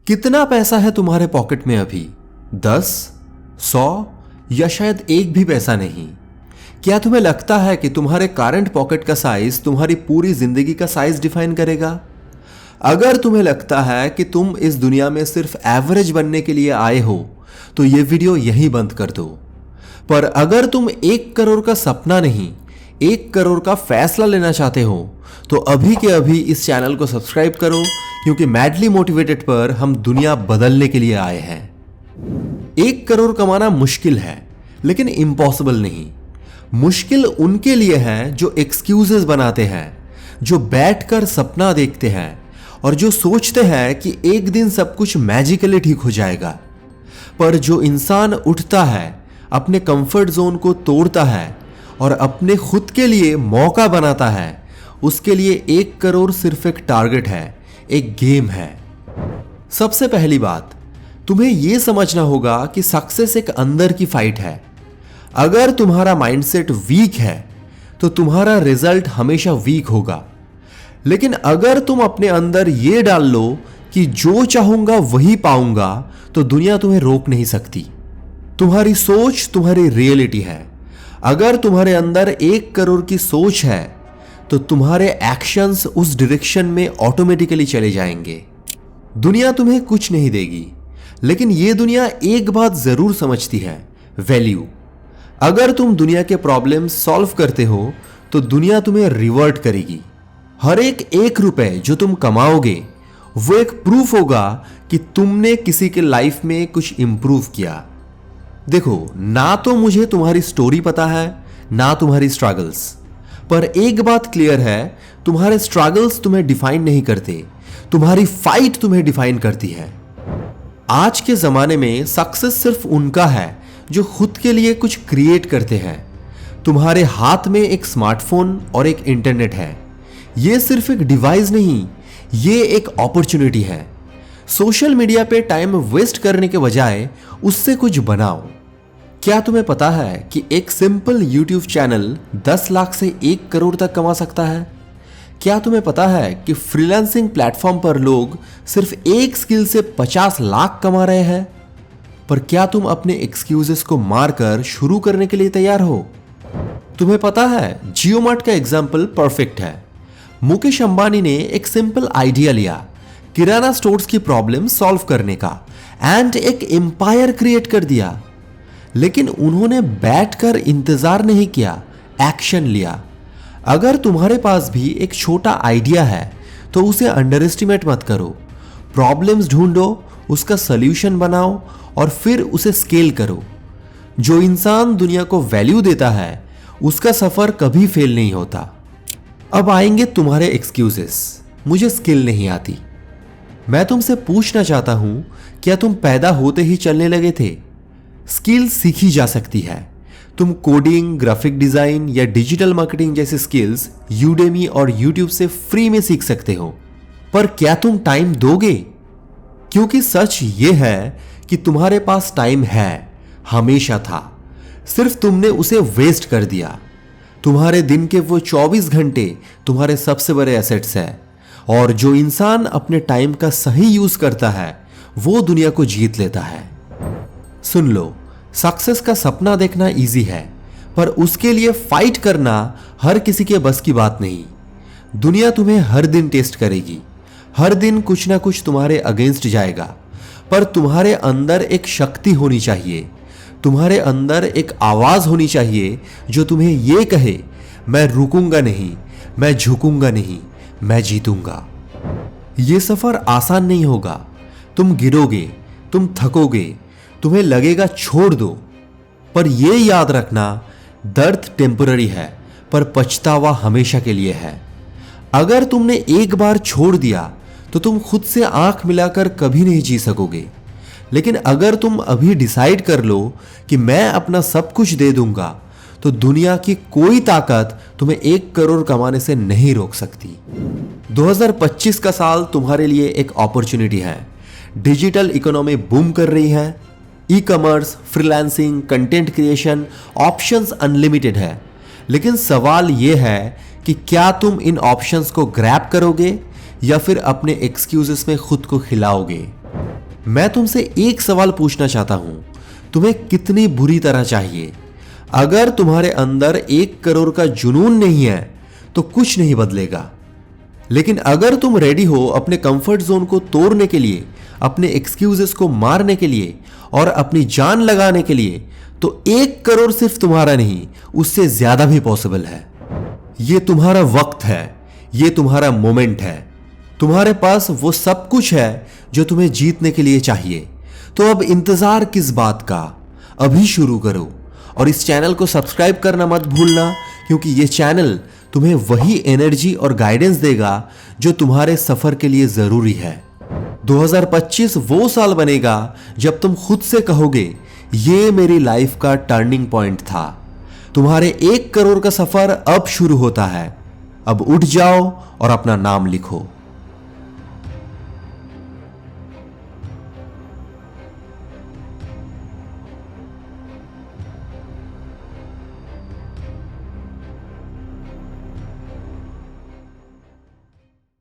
कितना पैसा है तुम्हारे पॉकेट में अभी? 10, 100 या शायद एक भी पैसा नहीं? क्या तुम्हें लगता है कि तुम्हारे करंट पॉकेट का साइज तुम्हारी पूरी जिंदगी का साइज डिफाइन करेगा? अगर तुम्हें लगता है कि तुम इस दुनिया में सिर्फ एवरेज बनने के लिए आए हो तो ये वीडियो यहीं बंद कर दो। पर अगर तुम 1 करोड़ का सपना नहीं, 1 करोड़ का फैसला लेना चाहते हो तो अभी के अभी इस चैनल को सब्सक्राइब करो, क्योंकि मैडली मोटिवेटेड पर हम दुनिया बदलने के लिए आए हैं। 1 करोड़ कमाना मुश्किल है, लेकिन इम्पॉसिबल नहीं। मुश्किल उनके लिए है जो एक्सक्यूजेस बनाते हैं, जो बैठकर सपना देखते हैं और जो सोचते हैं कि एक दिन सब कुछ मैजिकली ठीक हो जाएगा। पर जो इंसान उठता है, अपने कंफर्ट जोन को तोड़ता है और अपने खुद के लिए मौका बनाता है, उसके लिए 1 करोड़ सिर्फ एक टारगेट है, एक गेम है। सबसे पहली बात, तुम्हें यह समझना होगा कि सक्सेस एक अंदर की फाइट है। अगर तुम्हारा माइंडसेट वीक है तो तुम्हारा रिजल्ट हमेशा वीक होगा। लेकिन अगर तुम अपने अंदर यह डाल लो कि जो चाहूंगा वही पाऊंगा, तो दुनिया तुम्हें रोक नहीं सकती। तुम्हारी सोच तुम्हारी रियलिटी है। अगर तुम्हारे अंदर 1 करोड़ की सोच है तो तुम्हारे एक्शंस उस डायरेक्शन में ऑटोमेटिकली चले जाएंगे। दुनिया तुम्हें कुछ नहीं देगी, लेकिन यह दुनिया एक बात जरूर समझती है, वैल्यू। अगर तुम दुनिया के प्रॉब्लम्स सॉल्व करते हो तो दुनिया तुम्हें रिवर्ट करेगी। हर एक 1 रुपए जो तुम कमाओगे वो एक प्रूफ होगा कि तुमने किसी के लाइफ में कुछ इंप्रूव किया। देखो, ना तो मुझे तुम्हारी स्टोरी पता है, ना तुम्हारी स्ट्रगल्स, पर एक बात क्लियर है, तुम्हारे स्ट्रगल्स तुम्हें डिफाइन नहीं करते, तुम्हारी फाइट तुम्हें डिफाइन करती है। आज के जमाने में सक्सेस सिर्फ उनका है जो खुद के लिए कुछ क्रिएट करते हैं। तुम्हारे हाथ में एक स्मार्टफोन और एक इंटरनेट है। यह सिर्फ एक डिवाइस नहीं, यह एक अपॉर्चुनिटी है। सोशल मीडिया पे टाइम वेस्ट करने के बजाय उससे कुछ बनाओ। क्या तुम्हें पता है कि एक सिंपल YouTube चैनल 10 लाख से 1 करोड़ तक कमा सकता है? क्या तुम्हें पता है कि फ्रीलांसिंग प्लेटफॉर्म पर लोग सिर्फ एक स्किल से 50 लाख कमा रहे हैं? पर क्या तुम अपने एक्सक्यूजेस को मारकर शुरू करने के लिए तैयार हो? तुम्हें पता है, जियो मार्ट का एग्जाम्पल परफेक्ट है। मुकेश अंबानी ने एक सिंपल आइडिया लिया, किराना स्टोर्स की प्रॉब्लम सॉल्व करने का, एंड एक एम्पायर क्रिएट कर दिया। लेकिन उन्होंने बैठकर इंतजार नहीं किया, एक्शन लिया। अगर तुम्हारे पास भी एक छोटा आइडिया है तो उसे अंडर एस्टिमेट मत करो। प्रॉब्लम्स ढूंढो, उसका सॉल्यूशन बनाओ और फिर उसे स्केल करो। जो इंसान दुनिया को वैल्यू देता है उसका सफर कभी फेल नहीं होता। अब आएंगे तुम्हारे एक्सक्यूजेस, मुझे स्किल नहीं आती। मैं तुमसे पूछना चाहता हूं, क्या तुम पैदा होते ही चलने लगे थे? स्किल सीखी जा सकती है। तुम कोडिंग, ग्राफिक डिजाइन या डिजिटल मार्केटिंग जैसे स्किल्स यूडेमी और यूट्यूब से फ्री में सीख सकते हो। पर क्या तुम टाइम दोगे? क्योंकि सच ये है कि तुम्हारे पास टाइम है, हमेशा था, सिर्फ तुमने उसे वेस्ट कर दिया। तुम्हारे दिन के वो 24 घंटे तुम्हारे सबसे बड़े एसेट्स हैं, और जो इंसान अपने टाइम का सही यूज करता है वो दुनिया को जीत लेता है। सुन लो, सक्सेस का सपना देखना इजी है, पर उसके लिए फाइट करना हर किसी के बस की बात नहीं। दुनिया तुम्हें हर दिन टेस्ट करेगी, हर दिन कुछ ना कुछ तुम्हारे अगेंस्ट जाएगा, पर तुम्हारे अंदर एक शक्ति होनी चाहिए, तुम्हारे अंदर एक आवाज होनी चाहिए जो तुम्हें यह कहे, मैं रुकूंगा नहीं, मैं झुकूंगा नहीं, मैं जीतूंगा। यह सफर आसान नहीं होगा। तुम गिरोगे, तुम थकोगे, तुम्हें लगेगा छोड़ दो, पर यह याद रखना, दर्द टेम्पररी है पर पछतावा हमेशा के लिए है। अगर तुमने एक बार छोड़ दिया तो तुम खुद से आंख मिलाकर कभी नहीं जी सकोगे। लेकिन अगर तुम अभी डिसाइड कर लो कि मैं अपना सब कुछ दे दूंगा, तो दुनिया की कोई ताकत तुम्हें 1 करोड़ कमाने से नहीं रोक सकती। 2025 का साल तुम्हारे लिए एक अपॉर्चुनिटी है। डिजिटल इकोनॉमी बूम कर रही है। E commerce, freelancing, content creation, options unlimited है। लेकिन सवाल यह है कि क्या तुम इन ऑप्शंस को ग्रैब करोगे या फिर अपने एक्सक्यूजेस में खुद को खिलाओगे। मैं तुमसे एक सवाल पूछना चाहता हूं, तुम्हें कितनी बुरी तरह चाहिए? अगर तुम्हारे अंदर 1 करोड़ का जुनून नहीं है तो कुछ नहीं बदलेगा। लेकिन अगर तुम रेडी हो अपने कंफर्ट जोन को तोड़ने के लिए, अपने एक्सक्यूजेस को मारने के लिए और अपनी जान लगाने के लिए, तो 1 करोड़ सिर्फ तुम्हारा नहीं, उससे ज्यादा भी पॉसिबल है। ये तुम्हारा वक्त है, ये तुम्हारा मोमेंट है। तुम्हारे पास वो सब कुछ है जो तुम्हें जीतने के लिए चाहिए। तो अब इंतजार किस बात का? अभी शुरू करो और इस चैनल को सब्सक्राइब करना मत भूलना, क्योंकि ये चैनल तुम्हें वही एनर्जी और गाइडेंस देगा जो तुम्हारे सफर के लिए जरूरी है। 2025 वो साल बनेगा जब तुम खुद से कहोगे, ये मेरी लाइफ का टर्निंग पॉइंट था। तुम्हारे 1 करोड़ का सफर अब शुरू होता है। अब उठ जाओ और अपना नाम लिखो।